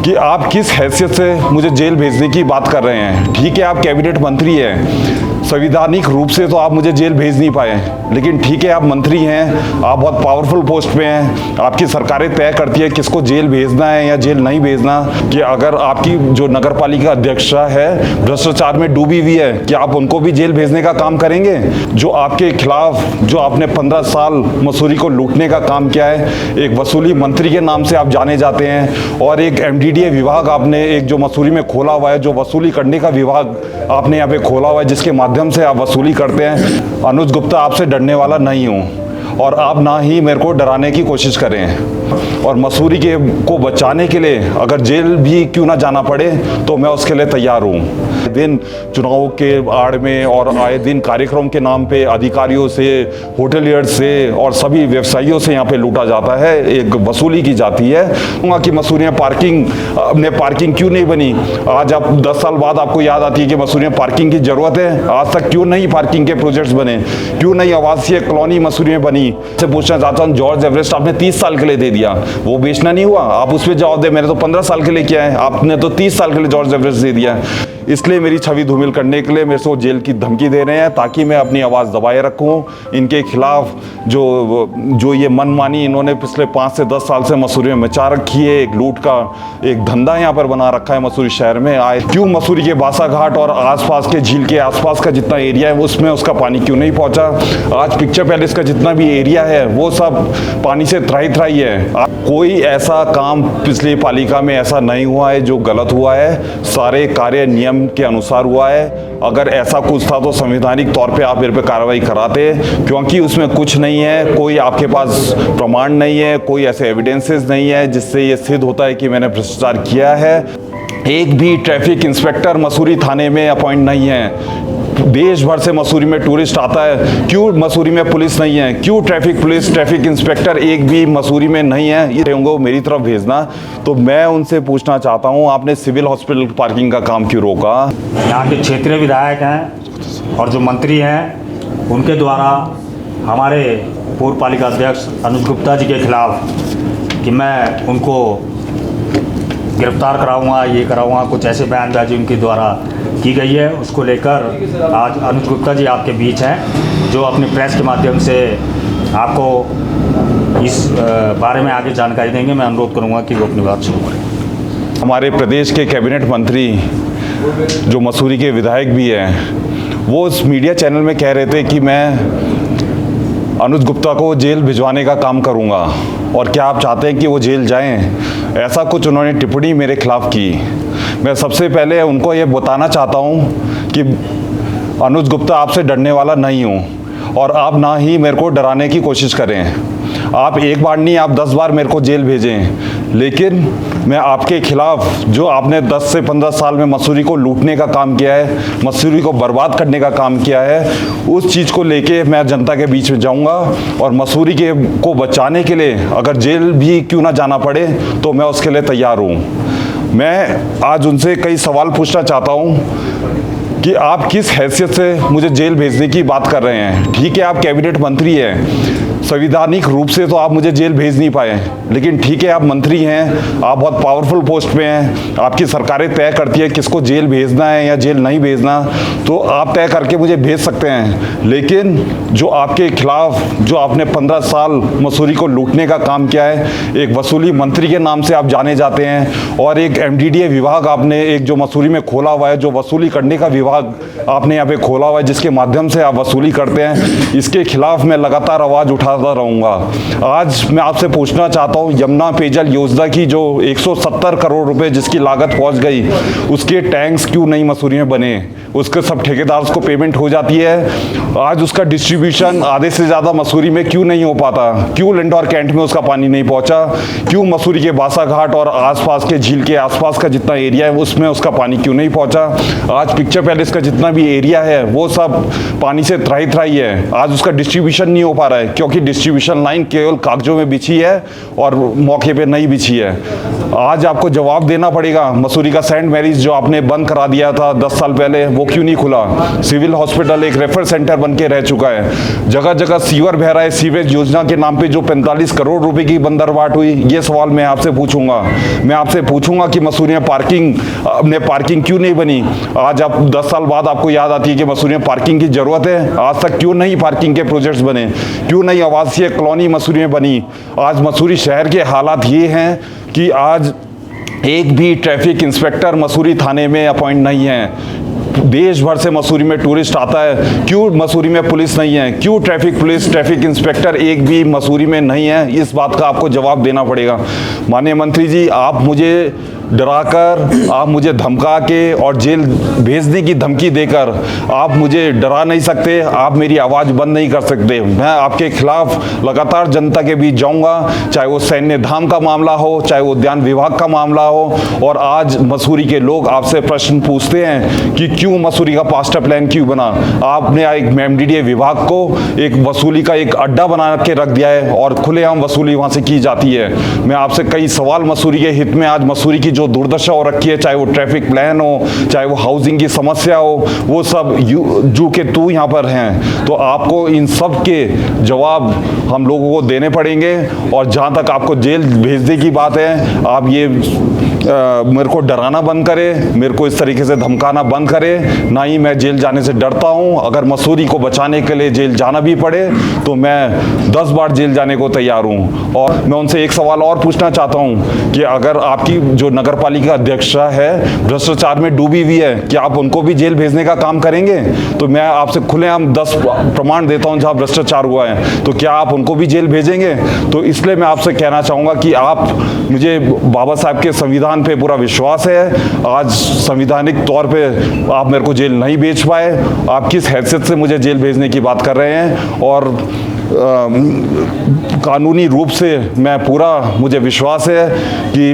कि आप किस हैसियत से मुझे जेल भेजने की बात कर रहे हैं। ठीक है, आप कैबिनेट मंत्री हैं, संवैधानिक रूप से तो आप मुझे जेल भेज नहीं पाए, लेकिन ठीक है, आप मंत्री हैं, आप बहुत पावरफुल पोस्ट पे हैं, आपकी सरकारें तय करती है किसको जेल भेजना है या जेल नहीं भेजना। कि अगर आपकी जो नगर पालिका अध्यक्षा है भ्रष्टाचार में डूबी हुई है, कि आप उनको भी जेल भेजने का काम करेंगे? जो आपके खिलाफ, जो आपने 15 साल मसूरी को लूटने का काम किया है, एक वसूली मंत्री के नाम से आप जाने जाते हैं, और एक MDDA विभाग आपने एक जो मसूरी में खोला हुआ है, जो वसूली करने का विभाग आपने यहाँ पे खोला हुआ है, जिसके माध्यम से आप वसूली करते हैं। अनुज गुप्ता आपसे डरने वाला नहीं हूँ, और आप ना ही मेरे को डराने की कोशिश करें। और मसूरी के को बचाने के लिए अगर जेल भी क्यों ना जाना पड़े तो मैं उसके लिए तैयार हूँ। दिन चुनाव के आड़ में और आए दिन कार्यक्रम के नाम पे अधिकारियों से, होटलियर से और सभी व्यवसायियों से यहाँ पे लूटा जाता है, एक वसूली की जाती है। वहाँ की मसूरी में पार्किंग क्यों नहीं बनी? आज आप 10 साल बाद आपको याद आती है कि मसूरी में पार्किंग की ज़रूरत है। आज तक क्यों नहीं पार्किंग के प्रोजेक्ट्स बने? क्यों नहीं आवासीय कॉलोनी मसूरी में बनी? से पूछना चाहता हूँ, जॉर्ज एवरेस्ट आपने 30 साल के लिए दे दिया, वो बेचना नहीं हुआ? आप उस पर जवाब दे, मैंने तो 15 साल के लिए किया है, आपने तो 30 साल के लिए जॉर्ज एवरेस्ट दे दिया। इसलिए मेरी छवि धूमिल करने के लिए मेरे से वो जेल की धमकी दे रहे हैं, ताकि मैं अपनी आवाज़ दबाए रखूं। इनके खिलाफ जो ये मनमानी इन्होंने पिछले 5 से 10 साल से मसूरी में मचा रखी है, एक लूट का एक धंधा यहाँ पर बना रखा है मसूरी शहर में। आए क्यों मसूरी के बासा घाट और आसपास के झील के आसपास का जितना एरिया है उसमें उसका पानी क्यों नहीं पहुँचा? आज पिक्चर पैलेस का जितना भी एरिया है वो सब पानी से त्राही है। कोई ऐसा काम पिछली पालिका में ऐसा नहीं हुआ है जो गलत हुआ है, सारे कार्य नियम के अनुसार हुआ है। अगर ऐसा कुछ था तो संवैधानिक तौर पे आप मेरे पे कार्रवाई कराते, क्योंकि उसमें कुछ नहीं है, कोई आपके पास प्रमाण नहीं है, कोई ऐसे एविडेंसेस नहीं है जिससे ये सिद्ध होता है कि मैंने भ्रष्टाचार किया है। एक भी ट्रैफिक इंस्पेक्टर मसूरी थाने में अपॉइंट नहीं है। देश भर से मसूरी में टूरिस्ट आता है, क्यों मसूरी में पुलिस नहीं है? क्यों ट्रैफिक इंस्पेक्टर एक भी मसूरी में नहीं है? ये होंगे मेरी तरफ भेजना। तो मैं उनसे पूछना चाहता हूं, आपने सिविल हॉस्पिटल पार्किंग का काम क्यों रोका? यहाँ के क्षेत्रीय विधायक हैं और जो मंत्री हैं उनके द्वारा हमारे पूर्व पालिका अध्यक्ष अनुज गुप्ता जी के खिलाफ कि मैं उनको गिरफ्तार कराऊंगा, ये कराऊंगा, कुछ ऐसे बयानबाजी उनके द्वारा की गई है। उसको लेकर आज अनुज गुप्ता जी आपके बीच हैं, जो अपनी प्रेस के माध्यम से आपको इस बारे में आगे जानकारी देंगे। मैं अनुरोध करूंगा कि वो अपनी बात शुरू करें। हमारे प्रदेश के कैबिनेट मंत्री जो मसूरी के विधायक भी हैं, वो उस मीडिया चैनल में कह रहे थे कि मैं अनुज गुप्ता को जेल भिजवाने का काम करूंगा, और क्या आप चाहते हैं कि वो जेल जाएं? ऐसा कुछ उन्होंने टिप्पणी मेरे खिलाफ की। मैं सबसे पहले उनको ये बताना चाहता हूँ कि अनुज गुप्ता आपसे डरने वाला नहीं हूँ, और आप ना ही मेरे को डराने की कोशिश करें। आप एक बार नहीं, आप 10 बार मेरे को जेल भेजें, लेकिन मैं आपके खिलाफ जो आपने 10 से 15 साल में मसूरी को लूटने का काम किया है, मसूरी को बर्बाद करने का काम किया है, उस चीज़ को लेके मैं जनता के बीच में जाऊंगा। और मसूरी को बचाने के लिए अगर जेल भी क्यों ना जाना पड़े तो मैं उसके लिए तैयार हूँ। मैं आज उनसे कई सवाल पूछना चाहता हूँ कि आप किस हैसियत से मुझे जेल भेजने की बात कर रहे हैं। ठीक है, आप कैबिनेट मंत्री हैं, संवैधानिक रूप से तो आप मुझे जेल भेज नहीं पाए, लेकिन ठीक है, आप मंत्री हैं, आप बहुत पावरफुल पोस्ट पे हैं, आपकी सरकारें तय करती है किसको जेल भेजना है या जेल नहीं भेजना, तो आप तय करके मुझे भेज सकते हैं। लेकिन जो आपके खिलाफ, जो आपने 15 साल मसूरी को लूटने का काम किया है, एक वसूली मंत्री के नाम से आप जाने जाते हैं, और एक MDDA विभाग आपने एक जो मसूरी में खोला हुआ है, जो वसूली करने का विभाग आपने यहाँ पे खोला हुआ है, जिसके माध्यम से आप वसूली करते हैं, इसके खिलाफ मैं लगातार आवाज़ उठाता रहूँगा। आज मैं आपसे पूछना चाहता हूँ, यमुना पेयजल योजना की जो 170 करोड़ रुपए जिसकी लागत पहुँच गई, उसके टैंक्स क्यों नहीं मसूरी में बने? उसके सब ठेकेदार को पेमेंट हो जाती है, आज उसका डिस्ट्रीब्यूशन आधे से ज़्यादा मसूरी में क्यों नहीं हो पाता? क्यों लिंडौर कैंट में उसका पानी नहीं पहुँचा? क्यों मसूरी के बासा घाट और आसपास के झील के आसपास का जितना एरिया है उसमें उसका पानी क्यों नहीं पहुँचा? आज पिक्चर पैलेस का जितना भी एरिया है वो सब पानी से त्राही है, आज उसका डिस्ट्रीब्यूशन नहीं हो पा रहा है, क्योंकि डिस्ट्रीब्यूशन लाइन केवल कागजों में बिछी है और मौके पे नहीं बिछी है। आज आपको जवाब देना पड़ेगा। मसूरी का सेंट मैरीज जो आपने बंद करा दिया था 10 साल पहले, वो क्यों नहीं खुला? सिविल हॉस्पिटल एक रेफर सेंटर बन के रह चुका है। जगह जगह सीवर बह रहा है। सीवेज योजना के नाम पे जो 45 करोड़ रुपए की बंदरबाट हुई, ये सवाल मैं आपसे पूछूंगा। मैं आपसे पूछूंगा कि मसूरी में पार्किंग क्यों नहीं बनी? आज आप 10 साल बाद आपको याद आती है कि मसूरी में पार्किंग की जरूरत है। आज तक क्यों नहीं पार्किंग के प्रोजेक्ट्स बने? क्यों नहीं आवासीय कॉलोनी मसूरी में बनी? आज मसूरी शहर के हालात ये हैं कि आज एक भी ट्रैफिक इंस्पेक्टर मसूरी थाने में अपॉइंट नहीं है। देश भर से मसूरी में टूरिस्ट आता है, क्यों मसूरी में पुलिस नहीं है? क्यों ट्रैफिक इंस्पेक्टर एक भी मसूरी में नहीं है? इस बात का आपको जवाब देना पड़ेगा। माननीय मंत्री जी, आप मुझे डराकर, आप मुझे धमका के और जेल भेजने की धमकी देकर आप मुझे डरा नहीं सकते, आप मेरी आवाज़ बंद नहीं कर सकते। मैं आपके खिलाफ लगातार जनता के बीच जाऊंगा, चाहे वो सैन्य धाम का मामला हो, चाहे वो उद्यान विभाग का मामला हो। और आज मसूरी के लोग आपसे प्रश्न पूछते हैं कि क्यों मसूरी का मास्टर प्लान क्यों बना? आपने एक MDDA विभाग को एक वसूली का एक अड्डा बना के रख दिया है और खुलेआम वसूली वहाँ से की जाती है। मैं आपसे कई सवाल मसूरी के हित में, आज मसूरी की जो दुर्दशा हो रखी है, चाहे वो ट्रैफिक प्लान हो, चाहे वो हाउसिंग की समस्या हो, वो सब जू के तू यहाँ पर हैं। तो आपको इन सब के जवाब हम लोगों को देने पड़ेंगे। और जहाँ तक आपको जेल भेजने की बात है, आप ये मेरे को डराना बंद करें, मेरे को इस तरीके से धमकाना बंद करें। ना ही मैं जेल जाने से डरता हूँ। अगर मसूरी को बचाने के लिए जेल जाना भी पड़े तो मैं 10 बार जेल जाने को तैयार हूँ। और मैं उनसे एक सवाल और पूछना चाहता हूँ कि अगर आपकी जो नगर पालिका अध्यक्षा है भ्रष्टाचार में डूबी हुई है, क्या आप उनको भी जेल भेजने का काम करेंगे? तो मैं आपसे खुलेआम 10 प्रमाण देता हूं जहां भ्रष्टाचार हुआ है, तो क्या आप उनको भी जेल भेजेंगे? तो इसलिए मैं आपसे कहना चाहूंगा कि मुझे बाबा साहब के संविधान पे पूरा विश्वास है। आज संवैधानिक तौर पे आप मेरे को जेल नहीं भेज पाए, आप किस हैसियत से मुझे जेल भेजने की बात कर रहे हैं? और कानूनी रूप से मुझे विश्वास है कि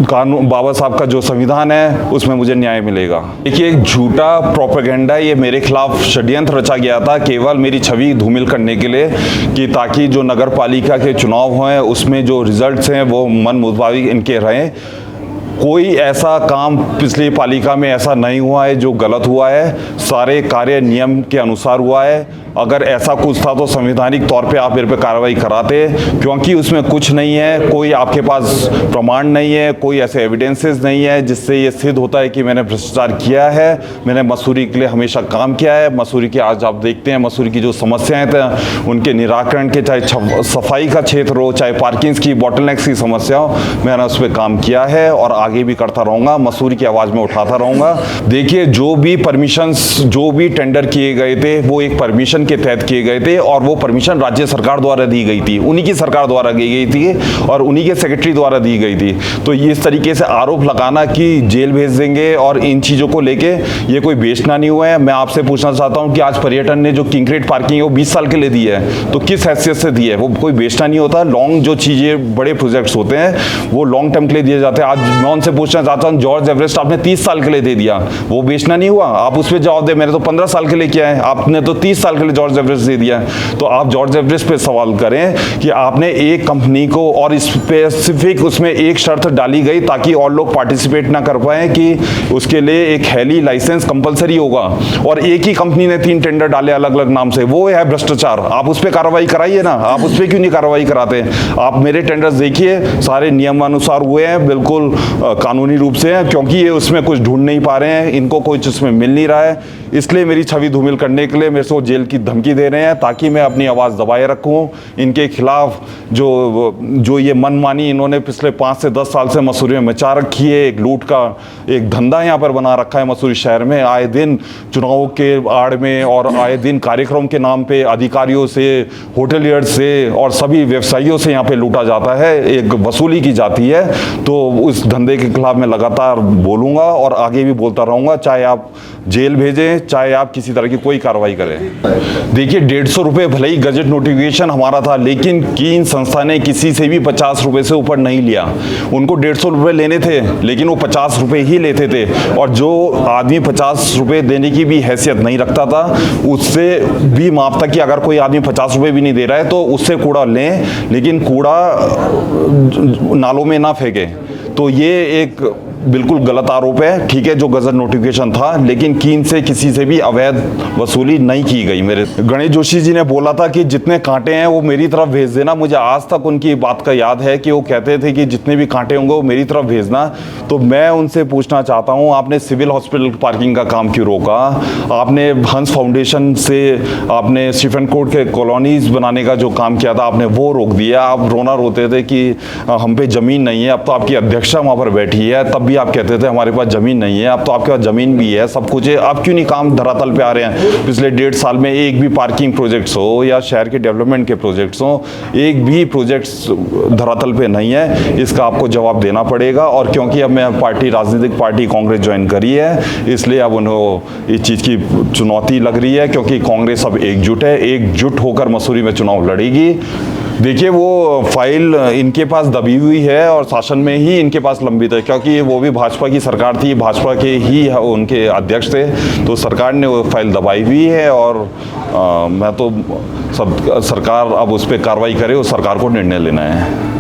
बाबा साहब का जो संविधान है उसमें मुझे न्याय मिलेगा। देखिए, एक झूठा प्रोपेगेंडा ये मेरे खिलाफ षड्यंत्र रचा गया था केवल मेरी छवि धूमिल करने के लिए, कि ताकि जो नगर पालिका के चुनाव हैं उसमें जो रिजल्ट्स हैं वो मन मुताबिक इनके रहें। कोई ऐसा काम पिछली पालिका में ऐसा नहीं हुआ है जो गलत हुआ है। सारे कार्य नियम के अनुसार हुआ है। अगर ऐसा कुछ था तो संवैधानिक तौर पे आप मेरे पे कार्रवाई कराते, क्योंकि उसमें कुछ नहीं है, कोई आपके पास प्रमाण नहीं है, कोई ऐसे एविडेंसेस नहीं है जिससे ये सिद्ध होता है कि मैंने भ्रष्टाचार किया है। मैंने मसूरी के लिए हमेशा काम किया है। मसूरी की आज आप देखते हैं मसूरी की जो समस्याएं थे उनके निराकरण के, चाहे सफाई का क्षेत्र हो, चाहे पार्किंग की बॉटलनेक्स की समस्या हो, मैंने उस पर काम किया है और आगे भी करता रहूँगा। मसूरी की आवाज़ में उठाता रहूँगा। देखिए, जो भी परमिशंस, जो भी टेंडर किए गए थे वो एक परमिशन के तहत किए गए थे और वो परमिशन राज्य सरकार द्वारा दी गई थी, उन्हीं की सरकार द्वारा दी गई थी और उन्हीं के सेक्रेटरी द्वारा दी गई थी। तो ये इस तरीके से आरोप लगाना कि जेल भेज देंगे और इन चीज़ों को लेके ये कोई बेचना नहीं हुआ है। मैं आपसे पूछना चाहता हूँ कि आज पर्यटन ने जो किंक्रेट पार्किंग है वो 20 साल के लिए दी है, तो किस हैसियत से दी है? वो कोई बेचना नहीं होता। लॉन्ग जो चीज़ें, बड़े प्रोजेक्ट्स होते हैं वो लॉन्ग टर्म के लिए दिए जाते हैं। आज मैं उनसे पूछना चाहता हूँ, जॉर्ज एवरेस्ट आपने 30 साल के लिए दे दिया, वो बेचना नहीं हुआ? आप उस पर जवाब दे, मैंने तो 15 साल के लिए किया है, आपने तो 30 साल के लिए जॉर्ज एवरेस्ट दे दिया। तो आप जॉर्ज एवरेस्ट पे सवाल करें कि आपने एक कंपनी को, और स्पेसिफिक उसमें एक शर्त डाली गई ताकि और लोग पार्टिसिपेट ना कर पाए कि उसके लिए एक हेली लाइसेंस कंपलसरी होगा, और एक ही कंपनी ने 3 टेंडर डाले अलग अलग नाम से, वो है भ्रष्टाचार। आप उस पर कार्रवाई कराइए ना, आप उस पर क्यों नहीं कार्रवाई कराते? आप मेरे टेंडर्स देखिए, सारे नियमानुसार हुए हैं, बिल्कुल कानूनी रूप से हैं, क्योंकि ये उसमें कुछ ढूंढ नहीं पा रहे हैं, इनको कुछ उसमें मिल नहीं रहा है, इसलिए मेरी छवि धूमिल करने के लिए मेरे से जेल की धमकी दे रहे हैं ताकि मैं अपनी आवाज़ दबाए रखूं। इनके खिलाफ जो ये मनमानी इन्होंने पिछले 5 से 10 साल से मसूरी में मचा रखी है, एक लूट का एक धंधा यहाँ पर बना रखा है मसूरी शहर में। आए दिन चुनाव के आड़ में और आए दिन कार्यक्रम के नाम पे अधिकारियों से, होटलियर्स से और सभी व्यवसायियों से यहाँ पे लूटा जाता है, एक वसूली की जाती है। तो उस धंधे महोदय के खिलाफ मैं लगातार बोलूँगा और आगे भी बोलता रहूँगा, चाहे आप जेल भेजें, चाहे आप किसी तरह की कोई कार्रवाई करें। देखिए 150 रुपये भले ही गजट नोटिफिकेशन हमारा था, लेकिन कीन संस्था ने किसी से भी 50 रुपये से ऊपर नहीं लिया। उनको 150 रुपये लेने थे, लेकिन वो 50 रुपये ही लेते थे, और जो आदमी 50 रुपये देने की भी हैसियत नहीं रखता था, उससे भी माप था कि अगर कोई आदमी 50 रुपये भी नहीं दे रहा है तो उससे कूड़ा लें, लेकिन कूड़ा नालों में ना फेंके। तो ये एक बिल्कुल गलत आरोप है। ठीक है, जो गजट नोटिफिकेशन था, लेकिन कीन से किसी से भी अवैध वसूली नहीं की गई। मेरे गणेश जोशी जी ने बोला था कि जितने कांटे हैं वो मेरी तरफ भेज देना। मुझे आज तक उनकी बात का याद है कि वो कहते थे कि जितने भी कांटे होंगे वो मेरी तरफ भेजना। तो मैं उनसे पूछना चाहता हूँ, आपने सिविल हॉस्पिटल पार्किंग का काम क्यों रोका? आपने हंस फाउंडेशन से आपने स्टीफन कोर्ट के कॉलोनीज बनाने का जो काम किया था, आपने वो रोक दिया। आप रोना रोते थे कि हम पे ज़मीन नहीं है। अब तो आपकी अध्यक्षा वहाँ पर बैठी है, तब भी आप कहते थे हमारे पास ज़मीन नहीं है। अब तो आपके पास ज़मीन भी है, सब कुछ है। आप क्यों नहीं काम धरातल पे आ रहे हैं? पिछले 1.5 साल में एक भी पार्किंग प्रोजेक्ट्स हो या शहर के डेवलपमेंट के प्रोजेक्ट्स हो, एक भी प्रोजेक्ट्स धरातल पे नहीं है। इसका आपको जवाब देना पड़ेगा। और क्योंकि अब मैं राजनीतिक पार्टी कांग्रेस ज्वाइन करी है, इसलिए अब उन्हें इस चीज़ की चुनौती लग रही है, क्योंकि कांग्रेस अब एकजुट है, एकजुट होकर मसूरी में चुनाव लड़ेगी। देखिए वो फाइल इनके पास दबी हुई है और शासन में ही इनके पास लंबित है, क्योंकि वो भी भाजपा की सरकार थी, भाजपा के ही उनके अध्यक्ष थे, तो सरकार ने वो फाइल दबाई हुई है। और मैं तो सरकार अब उस पर कार्रवाई करे, उस सरकार को निर्णय लेना है।